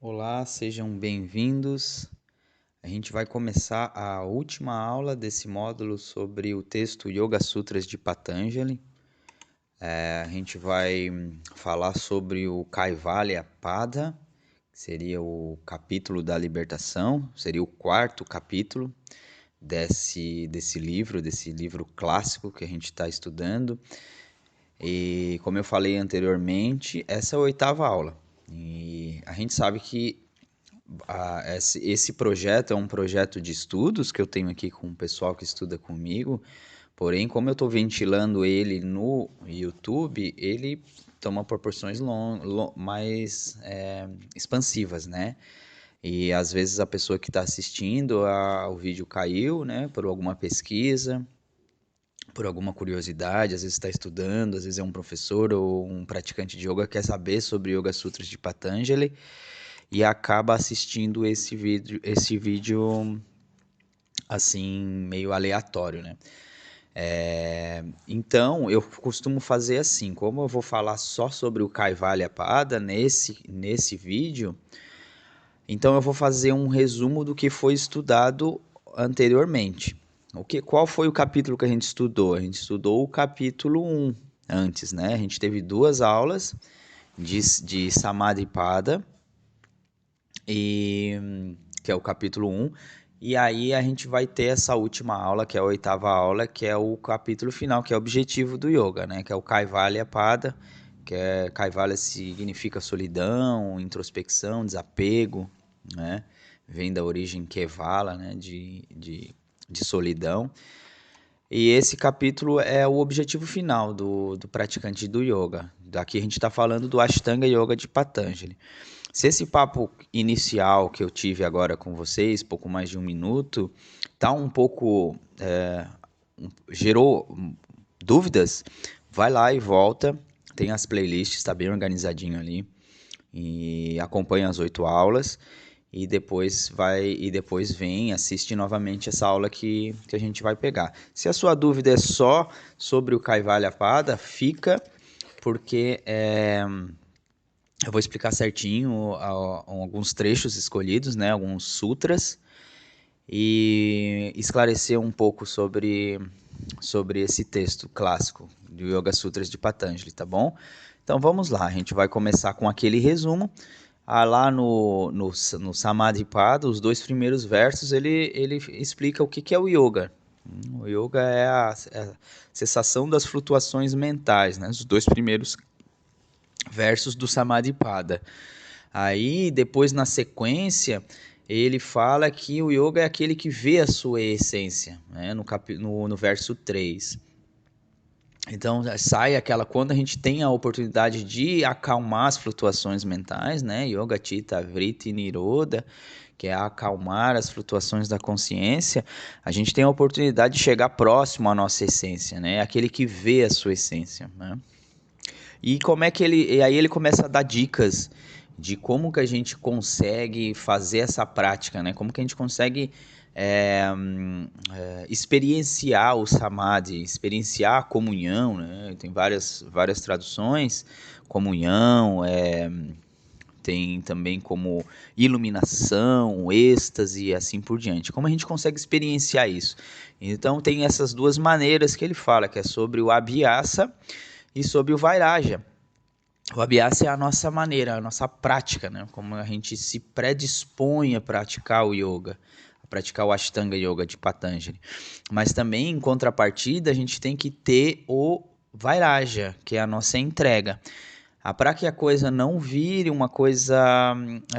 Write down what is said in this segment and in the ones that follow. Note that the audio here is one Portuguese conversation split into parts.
Olá, sejam bem-vindos. A gente vai começar a última aula desse módulo sobre o texto Yoga Sutras de Patanjali. A gente vai falar sobre o Kaivalya Pada, que seria o capítulo da libertação, seria o quarto capítulo desse livro clássico que a gente está estudando. E como eu falei anteriormente, essa é a oitava aula. E a gente sabe que esse projeto é um projeto de estudos que eu tenho aqui com o pessoal que estuda comigo, porém, como eu estou ventilando ele no YouTube, ele toma proporções mais expansivas, né? E às vezes a pessoa que está assistindo o vídeo caiu, né, por alguma pesquisa, por alguma curiosidade, às vezes está estudando, às vezes é um professor ou um praticante de yoga que quer saber sobre Yoga Sutras de Patanjali e acaba assistindo esse vídeo assim meio aleatório, né? Então eu costumo fazer assim, como eu vou falar só sobre o Kaivalya Pada nesse vídeo, então eu vou fazer um resumo do que foi estudado anteriormente. Qual foi o capítulo que a gente estudou? A gente estudou o capítulo 1 antes, né? A gente teve duas aulas de Samadhi Pada, que é o capítulo 1, e aí a gente vai ter essa última aula, que é a oitava aula, que é o capítulo final, que é o objetivo do yoga, né? Que é o Kaivalya Pada, Kaivalya significa solidão, introspecção, desapego, né? Vem da origem Kevala, né? De solidão. E esse capítulo é o objetivo final do praticante do yoga. Daqui a gente está falando do Ashtanga Yoga de Patanjali. Se esse papo inicial que eu tive agora com vocês, pouco mais de um minuto, tá um pouco gerou dúvidas, vai lá e volta. Tem as playlists, está bem organizadinho ali e acompanha as 8 aulas e depois vem assiste novamente essa aula que a gente vai pegar. Se a sua dúvida é só sobre o Kaivalya Pada, fica porque eu vou explicar certinho alguns trechos escolhidos, né, alguns sutras, e esclarecer um pouco sobre esse texto clássico do Yoga Sutras de Patanjali, tá bom? Então vamos lá, a gente vai começar com aquele resumo. Lá no Samadhi Pada, os 2 primeiros versos, ele explica o que é o yoga. O yoga é a cessação das flutuações mentais, né? Os 2 primeiros versos do Samadhi Pada. Aí, depois na sequência, ele fala que o yoga é aquele que vê a sua essência, né? No verso 3. Então sai aquela, quando a gente tem a oportunidade de acalmar as flutuações mentais, né? Yoga Chitta Vritti Nirodha, que é acalmar as flutuações da consciência, a gente tem a oportunidade de chegar próximo à nossa essência, né? Aquele que vê a sua essência, né? E aí ele começa a dar dicas de como que a gente consegue fazer essa prática, né? Como que a gente consegue experienciar o samadhi, experienciar a comunhão, né? Tem várias traduções, comunhão, tem também como iluminação, êxtase e assim por diante. Como a gente consegue experienciar isso? Então tem essas 2 maneiras que ele fala, que é sobre o abhyasa e sobre o vairagya. O abhyasa é a nossa maneira, a nossa prática, né? Como a gente se predispõe a praticar o yoga, a praticar o Ashtanga Yoga de Patanjali. Mas também, em contrapartida, a gente tem que ter o Vairagya, que é a nossa entrega. Para que a coisa não vire uma coisa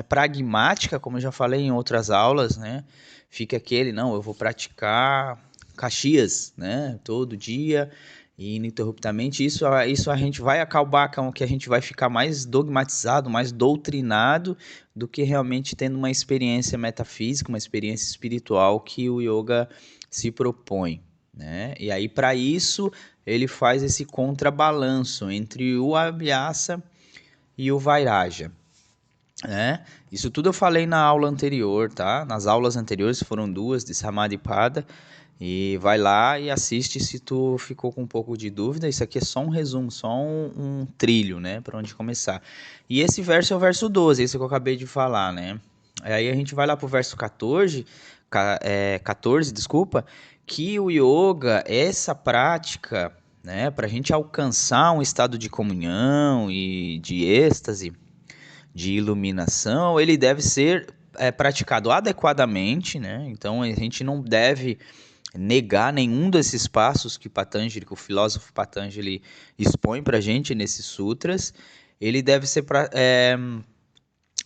pragmática, como eu já falei em outras aulas, né? Fica aquele, não, eu vou praticar Caxias, né? Todo dia e ininterruptamente. Isso a gente vai acabar com que a gente vai ficar mais dogmatizado, mais doutrinado do que realmente tendo uma experiência metafísica, uma experiência espiritual que o yoga se propõe, né? E aí, para isso, ele faz esse contrabalanço entre o abhyasa e o vairagya, né? Isso tudo eu falei na aula anterior, tá? Nas aulas anteriores foram 2 de Samadhi Pada, E vai lá e assiste se tu ficou com um pouco de dúvida. Isso aqui é só um resumo, só um trilho, né, para onde começar. E esse verso é o verso 12, esse que eu acabei de falar, né? Aí a gente vai lá pro verso 14, 14, desculpa, que o yoga, essa prática, né, para a gente alcançar um estado de comunhão e de êxtase, de iluminação, ele deve ser praticado adequadamente, né? Então a gente não deve negar nenhum desses passos que Patanjali, que o filósofo Patanjali expõe para a gente nesses sutras. Ele deve ser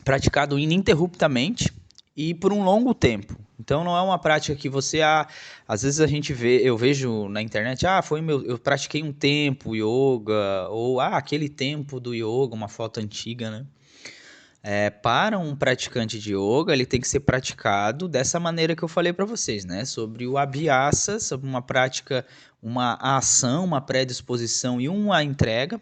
praticado ininterruptamente e por um longo tempo. Então não é uma prática que você às vezes a gente vê, eu vejo na internet, eu pratiquei um tempo yoga, ou aquele tempo do yoga, uma foto antiga, né? Para um praticante de yoga, ele tem que ser praticado dessa maneira que eu falei para vocês, né? Sobre o abhyasa, sobre uma prática, uma ação, uma predisposição e uma entrega.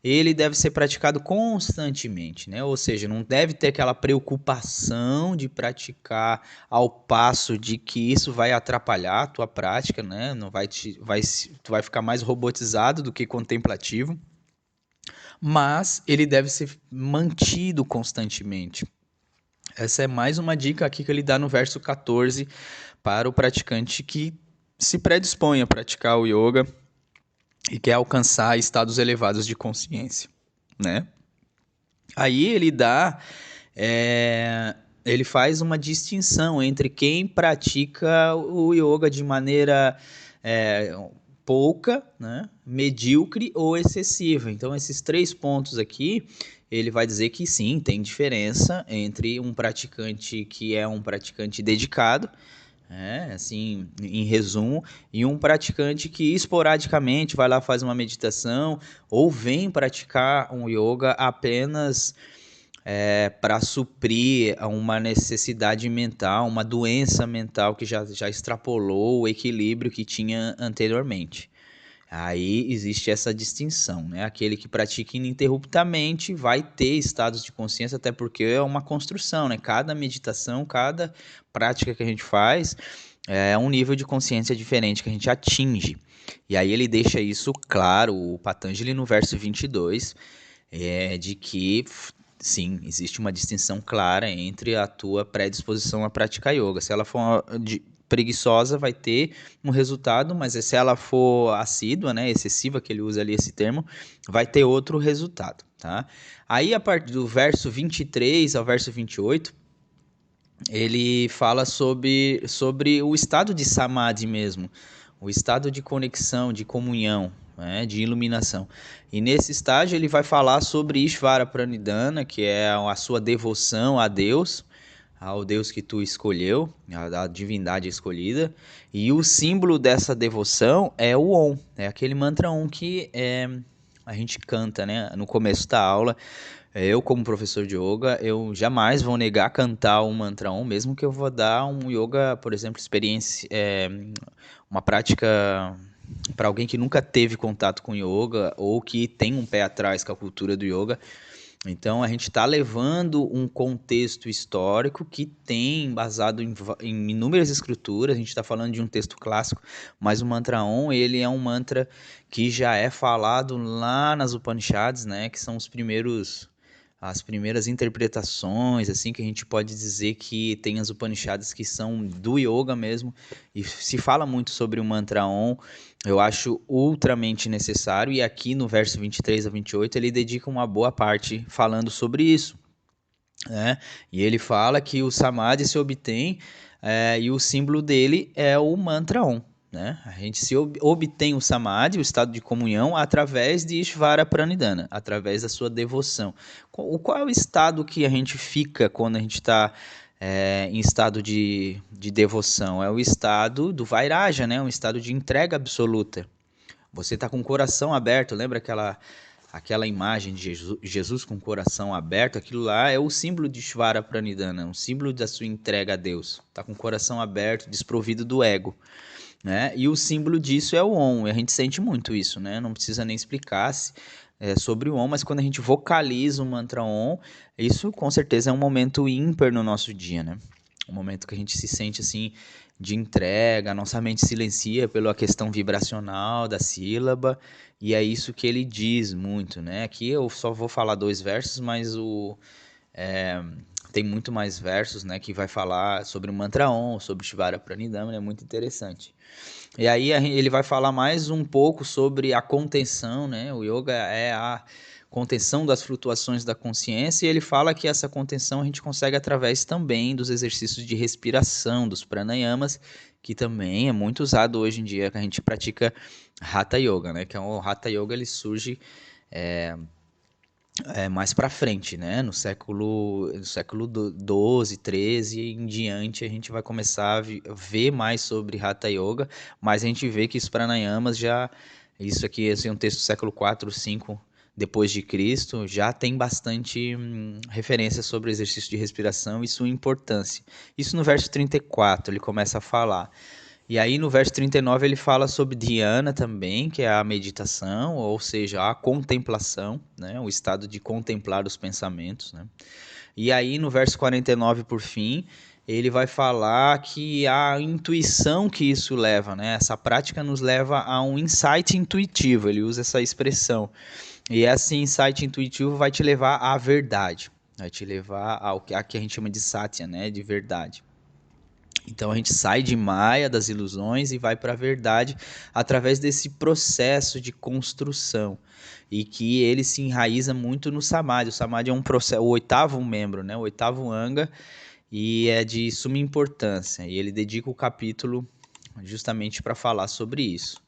Ele deve ser praticado constantemente, né? Ou seja, não deve ter aquela preocupação de praticar ao passo de que isso vai atrapalhar a tua prática, né? Não vai tu vai ficar mais robotizado do que contemplativo, mas ele deve ser mantido constantemente. Essa é mais uma dica aqui que ele dá no verso 14 para o praticante que se predispõe a praticar o yoga e quer alcançar estados elevados de consciência, né? Aí ele ele faz uma distinção entre quem pratica o yoga de maneira pouca, né, medíocre ou excessiva. Então, esses 3 pontos aqui, ele vai dizer que sim, tem diferença entre um praticante que é um praticante dedicado, assim, em resumo, e um praticante que esporadicamente vai lá, faz uma meditação ou vem praticar um yoga apenas para suprir uma necessidade mental, uma doença mental que já extrapolou o equilíbrio que tinha anteriormente. Aí existe essa distinção, né? Aquele que pratica ininterruptamente vai ter estados de consciência, até porque é uma construção, né? Cada meditação, cada prática que a gente faz é um nível de consciência diferente que a gente atinge. E aí ele deixa isso claro, o Patanjali no verso 22, de que sim, existe uma distinção clara entre a tua predisposição a praticar yoga. Se ela for preguiçosa, vai ter um resultado, mas se ela for assídua, né, excessiva, que ele usa ali esse termo, vai ter outro resultado, tá? Aí, a partir do verso 23 ao verso 28, ele fala sobre o estado de samadhi mesmo, o estado de conexão, de comunhão, né, de iluminação. E nesse estágio ele vai falar sobre Ishvara Pranidhana, que é a sua devoção a Deus, ao Deus que tu escolheu, a divindade escolhida. E o símbolo dessa devoção é o Om, é aquele mantra Om que a gente canta, né, no começo da aula. Eu, como professor de yoga, eu jamais vou negar cantar um mantra Om, mesmo que eu vou dar um yoga, por exemplo, uma prática para alguém que nunca teve contato com yoga ou que tem um pé atrás com a cultura do yoga. Então a gente está levando um contexto histórico que tem baseado em inúmeras escrituras. A gente está falando de um texto clássico, mas o mantra Om, ele é um mantra que já é falado lá nas Upanishads, né? Que são as primeiras interpretações, assim, que a gente pode dizer que tem as Upanishads que são do yoga mesmo, e se fala muito sobre o mantra Om. Eu acho ultramente necessário, e aqui no verso 23 a 28 ele dedica uma boa parte falando sobre isso, né? E ele fala que o Samadhi se obtém, e o símbolo dele é o mantra Om, né? A gente se obtém o Samadhi, o estado de comunhão, através de Ishvara Pranidhana, através da sua devoção. Qual é o estado que a gente fica quando a gente está em estado de devoção? É o estado do Vairaja, né? Um estado de entrega absoluta. Você está com o coração aberto, lembra aquela imagem de Jesus com o coração aberto? Aquilo lá é o símbolo de Ishvara Pranidhana, um símbolo da sua entrega a Deus. Está com o coração aberto, desprovido do ego, né? E o símbolo disso é o Om, e a gente sente muito isso, né? Não precisa nem explicar sobre o Om, mas quando a gente vocaliza o mantra Om, isso com certeza é um momento ímpar no nosso dia, né? um momento que a gente se sente assim de entrega, a nossa mente silencia pela questão vibracional da sílaba, e é isso que ele diz muito, né? Aqui eu só vou falar 2 versos, mas é, tem muito mais versos, né, que vai falar sobre o mantra Om, sobre Shivara Pranidhana, é muito interessante. E aí ele vai falar mais um pouco sobre a contenção, né? O yoga é a contenção das flutuações da consciência, e ele fala que essa contenção a gente consegue através também dos exercícios de respiração, dos pranayamas, que também é muito usado hoje em dia, que a gente pratica Hatha Yoga, né? Que é o Hatha Yoga, ele surge mais para frente, né? No século 12, 13 em diante, a gente vai começar a ver mais sobre Hatha Yoga, mas a gente vê que os pranayamas já, isso aqui esse é um texto do século 4, 5 depois de Cristo, já tem bastante referência sobre o exercício de respiração e sua importância. Isso no verso 34 ele começa a falar. E aí no verso 39 ele fala sobre dhyana também, que é a meditação, ou seja, a contemplação, né? O estado de contemplar os pensamentos, né? E aí no verso 49 por fim, ele vai falar que a intuição que isso leva, né? Essa prática nos leva a um insight intuitivo, ele usa essa expressão. E esse insight intuitivo vai te levar à verdade, vai te levar ao que a gente chama de satya, né? De verdade. Então a gente sai de Maya, das ilusões, e vai para a verdade através desse processo de construção. E que ele se enraiza muito no Samadhi. O Samadhi é um processo, o 8º membro, né? O 8º Anga, e é de suma importância. E ele dedica o capítulo justamente para falar sobre isso,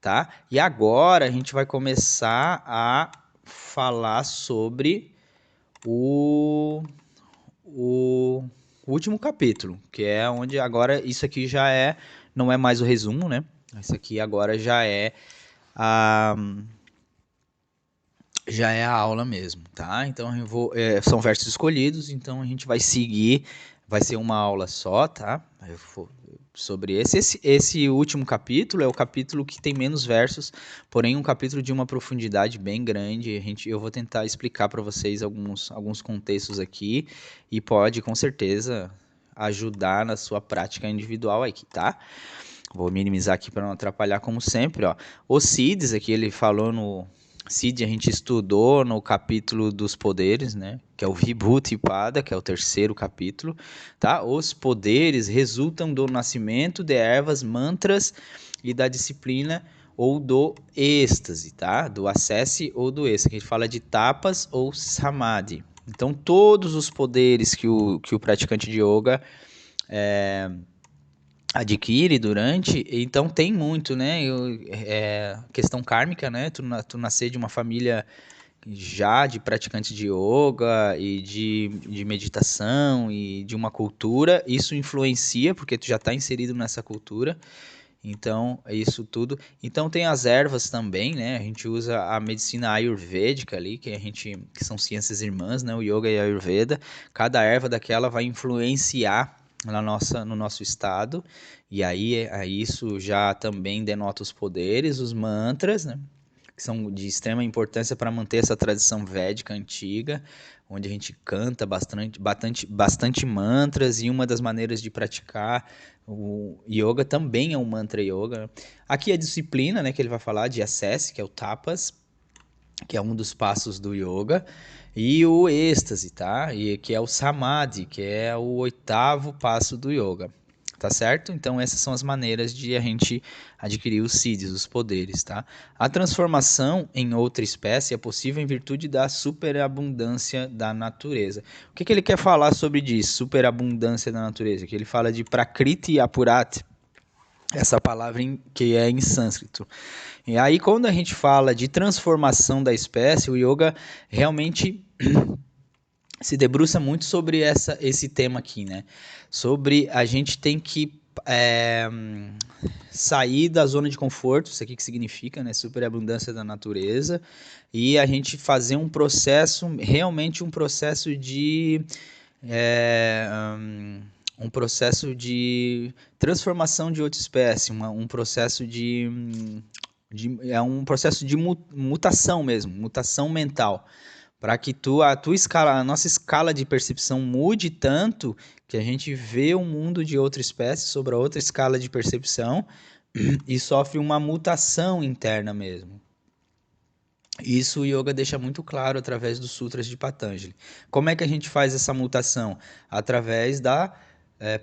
tá? E agora a gente vai começar a falar sobre o último capítulo, que é onde agora isso aqui não é mais o resumo, né? Isso aqui agora a já é a aula mesmo, tá? Então são versos escolhidos, então a gente vai seguir, vai ser uma aula só, tá? Sobre esse último capítulo é o capítulo que tem menos versos, porém um capítulo de uma profundidade bem grande. Eu vou tentar explicar para vocês alguns contextos aqui e pode com certeza ajudar na sua prática individual aqui, tá? Vou minimizar aqui para não atrapalhar, como sempre, ó. Os Siddhis aqui ele falou no Siddhi, a gente estudou no capítulo dos poderes, né? Que é o Vibhuti Pada, que é o 3º capítulo, tá? Os poderes resultam do nascimento de ervas, mantras e da disciplina ou do êxtase, tá? Do acesse ou do êxtase, que a gente fala de tapas ou samadhi. Então, todos os poderes que o praticante de yoga adquire durante, então tem muito, né? Questão kármica, né? Tu nascer de uma família já de praticantes de yoga e de meditação e de uma cultura, isso influencia, porque tu já está inserido nessa cultura. Então, é isso tudo. Então tem as ervas também, né? A gente usa a medicina ayurvédica ali, que são ciências irmãs, né? O yoga e a ayurveda. Cada erva daquela vai influenciar no nosso estado. E aí isso já também denota os poderes, os mantras, né? Que são de extrema importância para manter essa tradição védica antiga, onde a gente canta bastante mantras, e uma das maneiras de praticar o yoga também é um mantra yoga, né? Aqui a disciplina, né, que ele vai falar de acesse, que é o tapas, que é um dos passos do yoga, e o êxtase, tá? E que é o samadhi, que é o 8º passo do yoga. Tá certo? Então essas são as maneiras de a gente adquirir os siddhis, os poderes, tá? A transformação em outra espécie é possível em virtude da superabundância da natureza. O que ele quer falar sobre isso? Superabundância da natureza, que ele fala de prakriti apurat, essa palavra que é em sânscrito. E aí quando a gente fala de transformação da espécie, o yoga realmente se debruça muito sobre esse tema aqui, né? Sobre a gente tem que sair da zona de conforto, isso aqui que significa, né? Superabundância da natureza, e a gente fazer um processo, realmente um processo de transformação de outra espécie, um processo é um processo de mutação mesmo, mutação mental, para que a tua escala, a nossa escala de percepção mude tanto que a gente vê o mundo de outra espécie sobre a outra escala de percepção e sofre uma mutação interna mesmo. Isso o yoga deixa muito claro através dos sutras de Patanjali. Como é que a gente faz essa mutação? Através da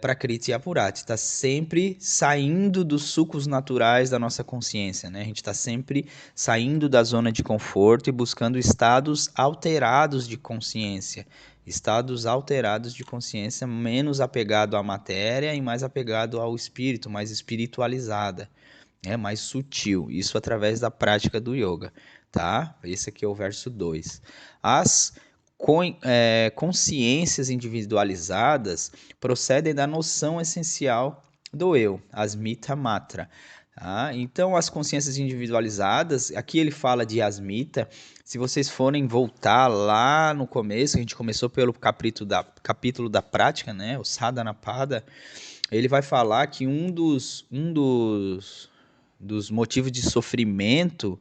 Prakriti e Apurati. Está sempre saindo dos sucos naturais da nossa consciência, né? A gente está sempre saindo da zona de conforto e buscando estados alterados de consciência. Estados alterados de consciência, menos apegado à matéria e mais apegado ao espírito, mais espiritualizada, mais sutil. Isso através da prática do yoga, tá? Esse aqui é o verso 2. As consciências individualizadas procedem da noção essencial do eu, asmita matra. Tá? Então, as consciências individualizadas, aqui ele fala de asmita. Se vocês forem voltar lá no começo, a gente começou pelo capítulo da prática, né? O Sadhanapada, ele vai falar que um dos motivos de sofrimento,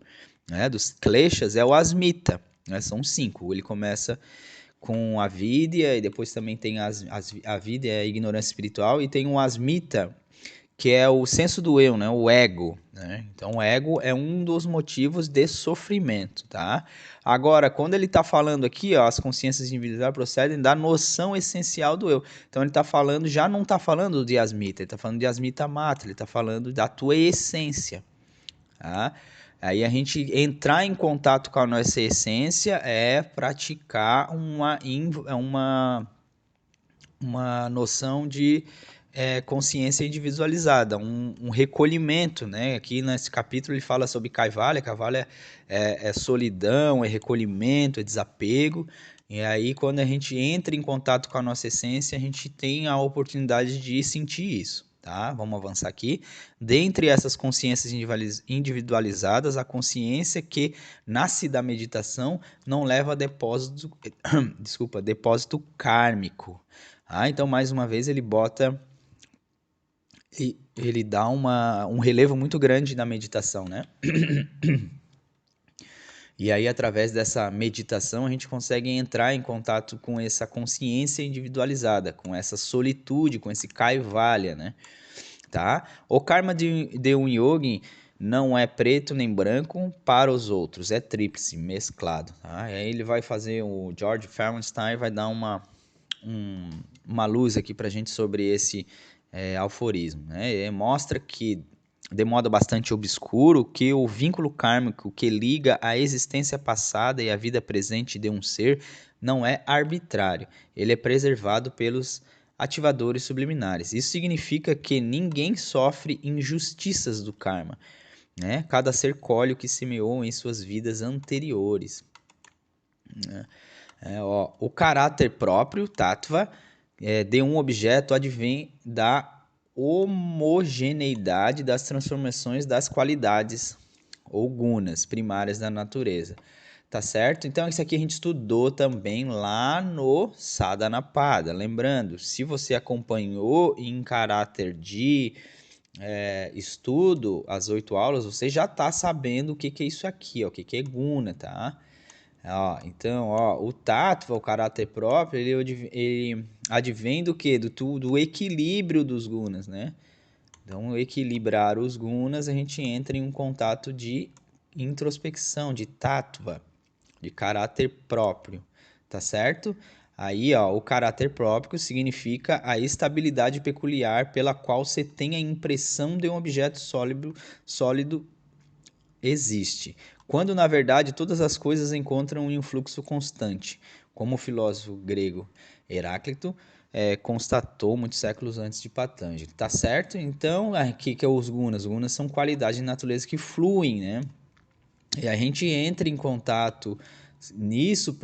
né, dos kleshas, é o asmita. Né? São 5. Ele começa com a vidya, e depois também tem a vidya, a ignorância espiritual, e tem o asmita, que é o senso do eu, né? O ego. Né? Então, o ego é um dos motivos de sofrimento. Tá? Agora, quando ele está falando aqui, ó, as consciências individuais procedem da noção essencial do eu. Então, ele está falando, já não está falando de asmita, ele está falando de asmita mata, ele está falando da tua essência. Tá? Aí a gente entrar em contato com a nossa essência é praticar uma noção de consciência individualizada, um recolhimento, né? Aqui nesse capítulo ele fala sobre Kaivalya. Kaivalya é solidão, é recolhimento, é desapego. E aí quando a gente entra em contato com a nossa essência, a gente tem a oportunidade de sentir isso. Tá? Vamos avançar aqui. Dentre essas consciências individualizadas, a consciência que nasce da meditação não leva a depósito, depósito kármico. Então, mais uma vez, ele dá um relevo muito grande na meditação, né? E aí, através dessa meditação, a gente consegue entrar em contato com essa consciência individualizada, com essa solitude, com esse kaivalya, né? Tá? O karma de um yogi não é preto nem branco para os outros, é tríplice, mesclado. Tá? E aí ele vai fazer, o George Feinstein vai dar uma luz aqui para a gente sobre esse aforismo. Né? Ele mostra que, de modo bastante obscuro, que o vínculo kármico que liga a existência passada e a vida presente de um ser não é arbitrário. Ele é preservado pelos ativadores subliminares. Isso significa que ninguém sofre injustiças do karma. Né? Cada ser colhe o que semeou em suas vidas anteriores. Né? O caráter próprio, tattva, de um objeto advém da homogeneidade das transformações das qualidades ou gunas primárias da natureza. Tá certo? Então, isso aqui a gente estudou também lá no Sadhanapada. Lembrando, se você acompanhou em caráter de estudo as 8 aulas, você já está sabendo o que é isso aqui, ó, o que é guna, tá? Então, o tattva, o caráter próprio, ele advém do quê? Do equilíbrio dos gunas, né? Então, equilibrar os gunas, a gente entra em um contato de introspecção, de tattva, de caráter próprio, tá certo? Aí, o caráter próprio significa a estabilidade peculiar pela qual você tem a impressão de um objeto sólido existe, quando na verdade todas as coisas encontram um fluxo constante, como o filósofo grego Heráclito constatou muitos séculos antes de Patanjali. Tá certo? Então, aqui que é os gunas. Os gunas são qualidades de natureza que fluem, né? E a gente entra em contato nisso,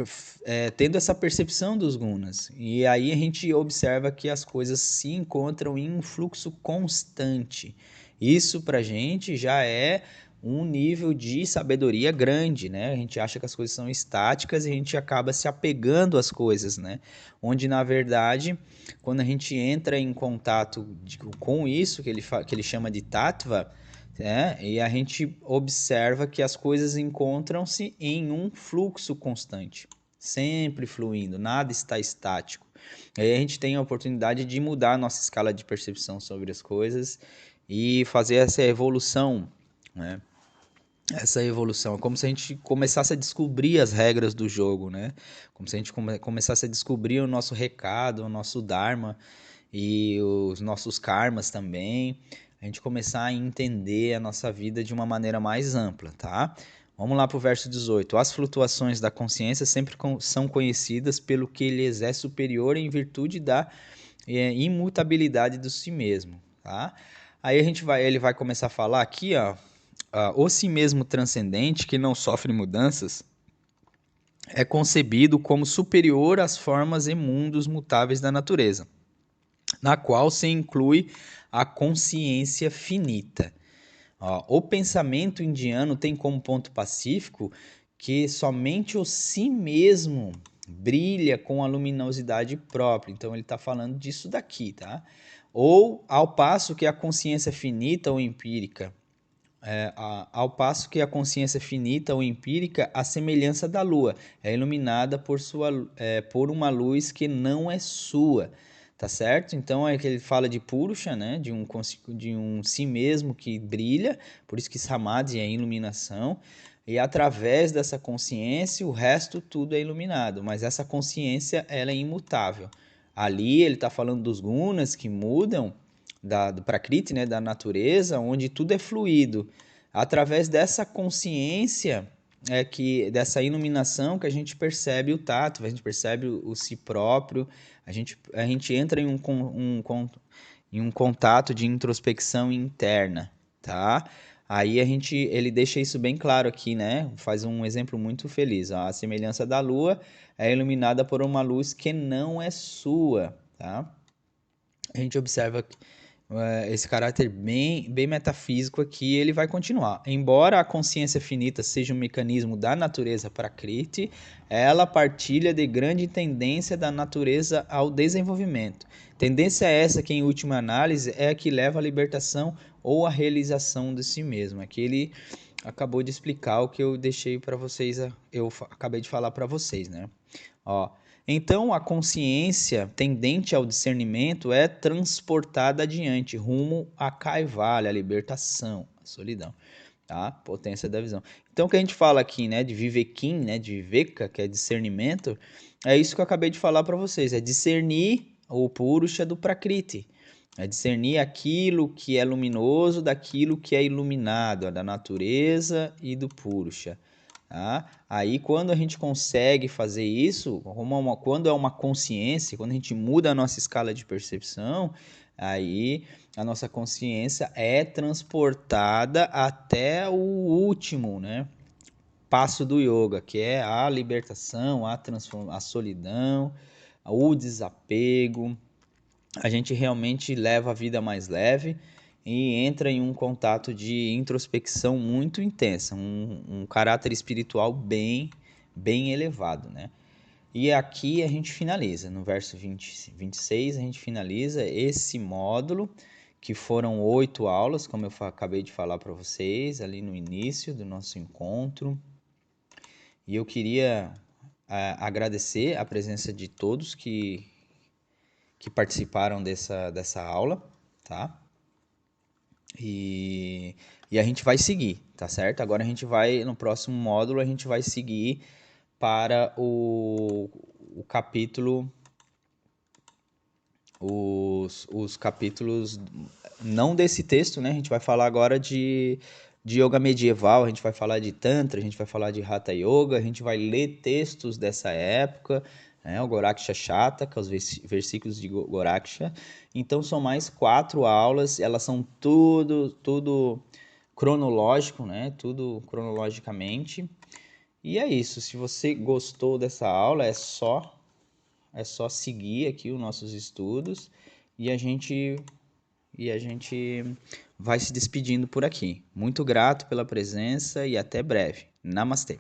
tendo essa percepção dos gunas. E aí a gente observa que as coisas se encontram em um fluxo constante. Isso pra gente já é um nível de sabedoria grande, né? A gente acha que as coisas são estáticas e a gente acaba se apegando às coisas, né? Onde, na verdade, quando a gente entra em contato com isso, que ele chama de tattva, e a gente observa que as coisas encontram-se em um fluxo constante, sempre fluindo, nada está estático. Aí a gente tem a oportunidade de mudar a nossa escala de percepção sobre as coisas e fazer essa evolução, né? Essa evolução é como se a gente começasse a descobrir as regras do jogo, né? Como se a gente começasse a descobrir o nosso recado, o nosso dharma e os nossos karmas também. A gente começar a entender a nossa vida de uma maneira mais ampla, tá? Vamos lá para o verso 18. As flutuações da consciência sempre são conhecidas pelo que lhes é superior em virtude da imutabilidade do si mesmo, tá? Aí ele vai começar a falar aqui, ó, o si mesmo transcendente, que não sofre mudanças, é concebido como superior às formas e mundos mutáveis da natureza, na qual se inclui a consciência finita. Ó, o pensamento indiano tem como ponto pacífico que somente o si mesmo brilha com a luminosidade própria. Então ele está falando disso daqui, tá? Ou ao passo que a consciência finita ou empírica, ao passo que a consciência finita ou empírica, a semelhança da lua, é iluminada por uma luz que não é sua, tá certo? Então é que ele fala de Purusha, né? De um si mesmo que brilha, por isso que Samadhi é iluminação, e através dessa consciência o resto tudo é iluminado, mas essa consciência ela é imutável. Ali ele está falando dos gunas que mudam, do Prakriti, né, da natureza, onde tudo é fluido. Através dessa consciência, dessa iluminação que a gente percebe o tato, a gente percebe o si próprio, a gente entra em um contato de introspecção interna, tá? Aí ele deixa isso bem claro aqui, né? Faz um exemplo muito feliz. Ó. A semelhança da lua é iluminada por uma luz que não é sua, tá? A gente observa esse caráter bem metafísico aqui, ele vai continuar. Embora a consciência finita seja um mecanismo da natureza Prakriti, ela partilha de grande tendência da natureza ao desenvolvimento. Tendência essa que, em última análise, é a que leva à libertação ou à realização de si mesmo. Aqui ele acabou de explicar o que eu deixei para vocês, eu acabei de falar para vocês, né? Ó, então, a consciência tendente ao discernimento é transportada adiante, rumo à Kaivalya, a libertação, a solidão, tá? Potência da visão. Então, o que a gente fala aqui, né, de Vivekim, né, de Viveka, que é discernimento, é isso que eu acabei de falar para vocês, é discernir o Purusha do Prakriti, é discernir aquilo que é luminoso daquilo que é iluminado, da natureza e do Purusha. Tá? Aí, quando a gente consegue fazer isso, quando é uma consciência, quando a gente muda a nossa escala de percepção, aí a nossa consciência é transportada até o último, né, passo do yoga, que é a libertação, a solidão, o desapego. A gente realmente leva a vida mais leve e entra em um contato de introspecção muito intensa, um caráter espiritual bem elevado, né? E aqui a gente finaliza, no verso 26, a gente finaliza esse módulo, que foram 8 aulas, como eu acabei de falar para vocês, ali no início do nosso encontro. E eu queria agradecer a presença de todos que participaram dessa aula, tá? E a gente vai seguir, tá certo? Agora no próximo módulo, a gente vai seguir para o capítulo, os capítulos, não desse texto, né? A gente vai falar agora de yoga medieval, a gente vai falar de Tantra, a gente vai falar de Hatha Yoga, a gente vai ler textos dessa época, né? O Goraksha Shata, que é os versículos de Goraksha. Então são mais 4 aulas, elas são tudo cronológico, né? Tudo cronologicamente. E é isso, se você gostou dessa aula, é só seguir aqui os nossos estudos e a gente vai se despedindo por aqui. Muito grato pela presença e até breve. Namastê.